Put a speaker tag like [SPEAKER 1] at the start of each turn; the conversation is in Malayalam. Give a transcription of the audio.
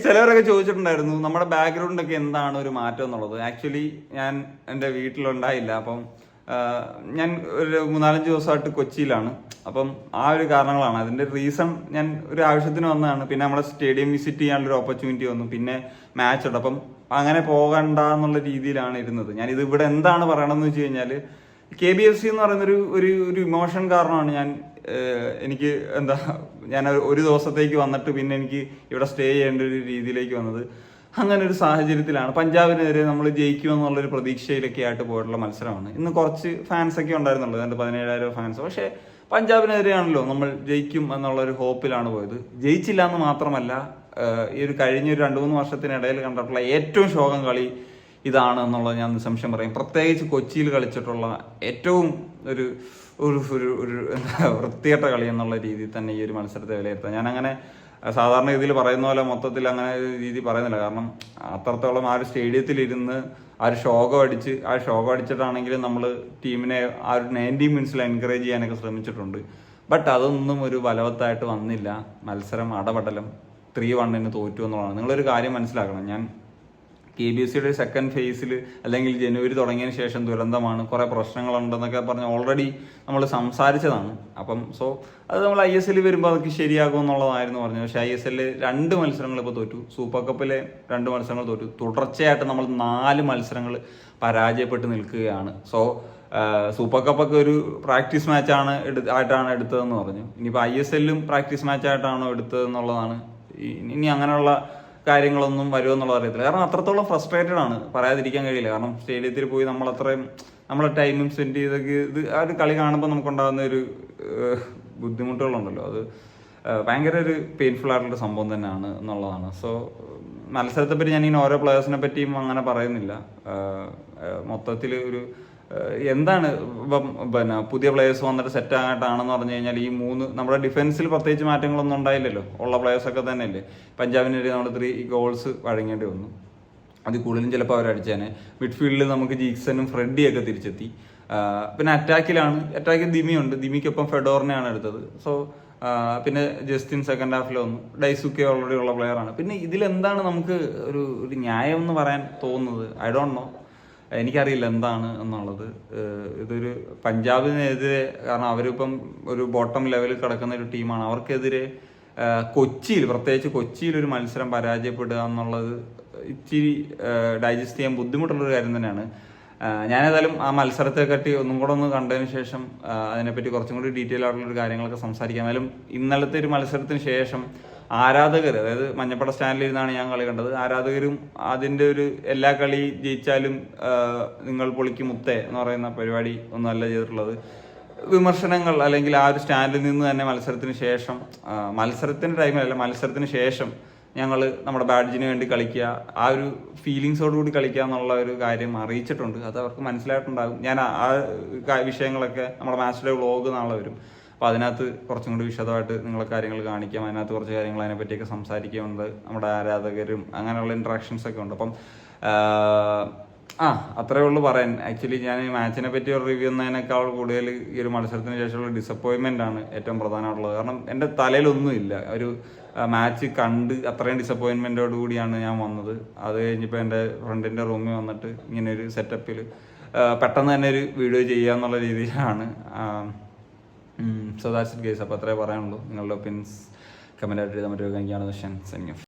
[SPEAKER 1] ചിലവരൊക്കെ ചോദിച്ചിട്ടുണ്ടായിരുന്നു നമ്മുടെ ബാക്ക്ഗ്രൗണ്ട് ഒക്കെ എന്താണ് ഒരു മാറ്റം എന്നുള്ളത്. ആക്ച്വലി ഞാൻ എൻ്റെ വീട്ടിലുണ്ടായില്ല. അപ്പം ഞാൻ ഒരു 3-4 ദിവസമായിട്ട് കൊച്ചിയിലാണ്. അപ്പം ആ ഒരു കാരണങ്ങളാണ് അതിൻ്റെ റീസൺ. ഞാൻ ഒരു ആവശ്യത്തിന് വന്നതാണ്. പിന്നെ നമ്മളെ സ്റ്റേഡിയം വിസിറ്റ് ചെയ്യാനുള്ളൊരു ഓപ്പർച്യൂണിറ്റി വന്നു. പിന്നെ മാച്ച് ഉണ്ട്. അപ്പം അങ്ങനെ പോകണ്ട എന്നുള്ള രീതിയിലാണ് ഇരുന്നത്. ഞാൻ ഇത് ഇവിടെ എന്താണ് പറയണമെന്ന് വെച്ച് കഴിഞ്ഞാൽ KBFC എന്ന് പറയുന്നൊരു ഒരു ഒരു ഇമോഷൻ കാരണമാണ് എനിക്ക് ഞാൻ ഒരു ദിവസത്തേക്ക് വന്നിട്ട് പിന്നെ എനിക്ക് ഇവിടെ സ്റ്റേ ചെയ്യേണ്ട ഒരു രീതിയിലേക്ക് വന്നത്. അങ്ങനെ ഒരു സാഹചര്യത്തിലാണ് പഞ്ചാബിനെതിരെ നമ്മൾ ജയിക്കുമെന്നുള്ളൊരു പ്രതീക്ഷയിലൊക്കെ ആയിട്ട് പോയിട്ടുള്ള മത്സരമാണ്. ഇന്ന് കുറച്ച് ഫാൻസൊക്കെ ഉണ്ടായിരുന്നുള്ളത്, എൻ്റെ 17,000 ഫാൻസ്. പക്ഷേ പഞ്ചാബിനെതിരെയാണല്ലോ നമ്മൾ ജയിക്കും എന്നുള്ളൊരു ഹോപ്പിലാണ് പോയത്. ജയിച്ചില്ല എന്ന് മാത്രമല്ല, ഈ ഒരു കഴിഞ്ഞൊരു 2-3 വർഷത്തിനിടയിൽ കണ്ടിട്ടുള്ള ഏറ്റവും ശോകം കളി ഇതാണ് എന്നുള്ളത് ഞാൻ നിസ്സംശയം പറയും. പ്രത്യേകിച്ച് കൊച്ചിയിൽ കളിച്ചിട്ടുള്ള ഏറ്റവും ഒരു ഒരു ഒരു വൃത്തികെട്ട കളി എന്നുള്ള രീതിയിൽ തന്നെ ഈ ഒരു മത്സരത്തെ വിലയിരുത്താം. ഞാനങ്ങനെ സാധാരണ രീതിയിൽ പറയുന്ന പോലെ മൊത്തത്തിൽ അങ്ങനെ ഒരു രീതി പറയുന്നില്ല. കാരണം അത്രത്തോളം ആ ഒരു സ്റ്റേഡിയത്തിലിരുന്ന് ആ ഒരു ഷോകം അടിച്ചിട്ടാണെങ്കിലും നമ്മൾ ടീമിനെ ആ ഒരു 90 മിനിറ്റ്സിൽ എൻകറേജ് ചെയ്യാനൊക്കെ ശ്രമിച്ചിട്ടുണ്ട്. ബട്ട് അതൊന്നും ഒരു ബലവത്തായിട്ട് വന്നില്ല. മത്സരം അടപടലം 3-1 തോറ്റു എന്നുള്ളതാണ്. നിങ്ങളൊരു കാര്യം മനസ്സിലാക്കണം. ഞാൻ KBFCയുടെ സെക്കൻഡ് ഫേസിൽ അല്ലെങ്കിൽ ജനുവരി തുടങ്ങിയതിന് ശേഷം ദുരന്തമാണ്, കുറേ പ്രശ്നങ്ങളുണ്ടെന്നൊക്കെ പറഞ്ഞ് ഓൾറെഡി നമ്മൾ സംസാരിച്ചതാണ്. അപ്പം അത് നമ്മൾ ISL വരുമ്പോൾ അതൊക്കെ ശരിയാകും എന്നുള്ളതായിരുന്നു പറഞ്ഞത്. പക്ഷേ ISL 2 മത്സരങ്ങൾ ഇപ്പോൾ തോറ്റു. സൂപ്പർ കപ്പിലെ 2 മത്സരങ്ങൾ തോറ്റു. തുടർച്ചയായിട്ട് നമ്മൾ 4 മത്സരങ്ങൾ പരാജയപ്പെട്ട് നിൽക്കുകയാണ്. സൂപ്പർ കപ്പൊക്കെ ഒരു പ്രാക്ടീസ് മാച്ചാണ് ആയിട്ടാണ് എടുത്തതെന്ന് പറഞ്ഞു. ഇനിയിപ്പോൾ ISLലും പ്രാക്ടീസ് മാച്ചായിട്ടാണോ എടുത്തതെന്നുള്ളതാണ്. ഇനി അങ്ങനെയുള്ള കാര്യങ്ങളൊന്നും വരുമെന്നുള്ളത് അറിയത്തില്ല. കാരണം അത്രത്തോളം ഫ്രസ്ട്രേറ്റഡ് ആണ്, പറയാതിരിക്കാൻ കഴിയില്ല. കാരണം സ്റ്റേഡിയത്തിൽ പോയി നമ്മളെ ടൈമും സ്പെൻഡ് ചെയ്തൊക്കെ ആ ഒരു കളി കാണുമ്പോൾ നമുക്കുണ്ടാകുന്ന ഒരു ബുദ്ധിമുട്ടുകളുണ്ടല്ലോ, അത് ഭയങ്കര ഒരു പെയിൻഫുൾ ആയിട്ടുള്ള സംഭവം തന്നെയാണ് എന്നുള്ളതാണ്. മത്സരത്തെപ്പറ്റി ഞാനിങ്ങനെ ഓരോ പ്ലേയേഴ്സിനെ പറ്റിയും അങ്ങനെ പറയുന്നില്ല. മൊത്തത്തിൽ ഒരു എന്താണ് പിന്നെ പുതിയ പ്ലേയേഴ്സ് വന്നിട്ട് സെറ്റ് ആയിട്ടാണെന്ന് പറഞ്ഞു കഴിഞ്ഞാൽ ഈ 3 നമ്മുടെ ഡിഫൻസിൽ പ്രത്യേകിച്ച് മാറ്റങ്ങളൊന്നും ഉണ്ടായില്ലല്ലോ. ഉള്ള പ്ലേയേഴ്സൊക്കെ തന്നെയല്ലേ. പഞ്ചാബിനെതിരെ നമ്മൾ 3 ഗോൾസ് വഴങ്ങേണ്ടി വന്നു. അതിൽ കൂടുതലും ചിലപ്പോൾ അവരടിച്ചേനെ. മിഡ്ഫീൽഡിൽ നമുക്ക് ജീക്സനും ഫ്രെഡിയൊക്കെ തിരിച്ചെത്തി. പിന്നെ അറ്റാക്കിൽ ദിമിയുണ്ട്. ദിമിക്കൊപ്പം ഫെഡോറിനെയാണ് എടുത്തത്. പിന്നെ ജസ്റ്റിൻ സെക്കൻഡ് ഹാഫിൽ വന്നു. ഡൈസുക്കെ ഓൾറെഡി ഉള്ള പ്ലെയറാണ്. പിന്നെ ഇതിലെന്താണ് നമുക്ക് ഒരു ന്യായം എന്ന് പറയാൻ തോന്നുന്നത്? ഐ ഡോണ്ട് നോ, എനിക്കറിയില്ല എന്താണ് എന്നുള്ളത്. ഇതൊരു പഞ്ചാബിനെതിരെ, കാരണം അവരിപ്പം ഒരു ബോട്ടം ലെവലിൽ കിടക്കുന്ന ഒരു ടീമാണ്. അവർക്കെതിരെ പ്രത്യേകിച്ച് കൊച്ചിയിൽ ഒരു മത്സരം പരാജയപ്പെടുക എന്നുള്ളത് ഇച്ചിരി ഡൈജസ്റ്റ് ചെയ്യാൻ ബുദ്ധിമുട്ടുള്ളൊരു കാര്യം തന്നെയാണ്. ഞാനേതായാലും ആ മത്സരത്തെ പറ്റി ഒന്നും കൂടെ ഒന്ന് കണ്ടതിന് ശേഷം അതിനെപ്പറ്റി കുറച്ചും കൂടി ഡീറ്റെയിൽ ആയിട്ടുള്ളൊരു കാര്യങ്ങളൊക്കെ സംസാരിക്കാം. എന്നാലും ഇന്നലത്തെ ഒരു മത്സരത്തിന് ശേഷം ആരാധകർ, അതായത് മഞ്ഞപ്പട സ്റ്റാൻഡിലിരുന്നാണ് ഞാൻ കളി കണ്ടത്, ആരാധകരും അതിൻ്റെ ഒരു എല്ലാ കളി ജയിച്ചാലും നിങ്ങൾ പൊളിക്ക് മുത്തേ എന്ന് പറയുന്ന പരിപാടി ഒന്നുമല്ല ചെയ്തിട്ടുള്ളത്. വിമർശനങ്ങൾ അല്ലെങ്കിൽ ആ ഒരു സ്റ്റാൻഡിൽ നിന്ന് തന്നെ മത്സരത്തിന് ശേഷം ഞങ്ങൾ നമ്മുടെ ബാഡ്ജിന് വേണ്ടി കളിക്കുക, ആ ഒരു ഫീലിങ്സോടുകൂടി കളിക്കുക എന്നുള്ള ഒരു കാര്യം അറിയിച്ചിട്ടുണ്ട്. അത് അവർക്ക് മനസ്സിലായിട്ടുണ്ടാകും. ഞാൻ ആ വിഷയങ്ങളൊക്കെ നമ്മുടെ മാച്ച് ഡേ വ്ളോഗ് നാളെ വരും. അപ്പോൾ അതിനകത്ത് കുറച്ചും കൂടി വിശദമായിട്ട് നിങ്ങളെ കാര്യങ്ങൾ കാണിക്കാം. അതിനകത്ത് കുറച്ച് കാര്യങ്ങൾ അതിനെപ്പറ്റിയൊക്കെ സംസാരിക്കുന്നുണ്ട്. നമ്മുടെ ആരാധകരും അങ്ങനെയുള്ള ഇൻട്രാക്ഷൻസൊക്കെ ഉണ്ട്. അപ്പം അത്രേ ഉള്ളൂ പറയാൻ. ആക്ച്വലി ഞാൻ ഈ മാച്ചിനെ പറ്റി ഒരു റിവ്യൂ ചെയ്യുന്നതിനേക്കാൾ കൂടുതൽ ഈ ഒരു മത്സരത്തിന് ശേഷമുള്ള ഡിസപ്പോയിൻമെൻ്റ് ആണ് ഏറ്റവും പ്രധാനമായിട്ടുള്ളത്. കാരണം എൻ്റെ തലയിലൊന്നുമില്ല. ഒരു മാച്ച് കണ്ട് അത്രയും ഡിസപ്പോയിൻമെൻറ്റോട് കൂടിയാണ് ഞാൻ വന്നത്. അത് കഴിഞ്ഞപ്പോൾ എൻ്റെ ഫ്രണ്ടിൻ്റെ റൂമിൽ വന്നിട്ട് ഇങ്ങനെ ഒരു സെറ്റപ്പിൽ പെട്ടെന്ന് തന്നെ ഒരു വീഡിയോ ചെയ്യുക എന്നുള്ള രീതിയിലാണ്. So that's it guys. അപ്പോൾ അത്രേ പറയാനുള്ളൂ. നിങ്ങളുടെ ഒപ്പീനിയൻസ് കമൻറ്റായിട്ട് എഴുതാൻ പറ്റുമോ? എനിക്കാണ് സെൻഡ്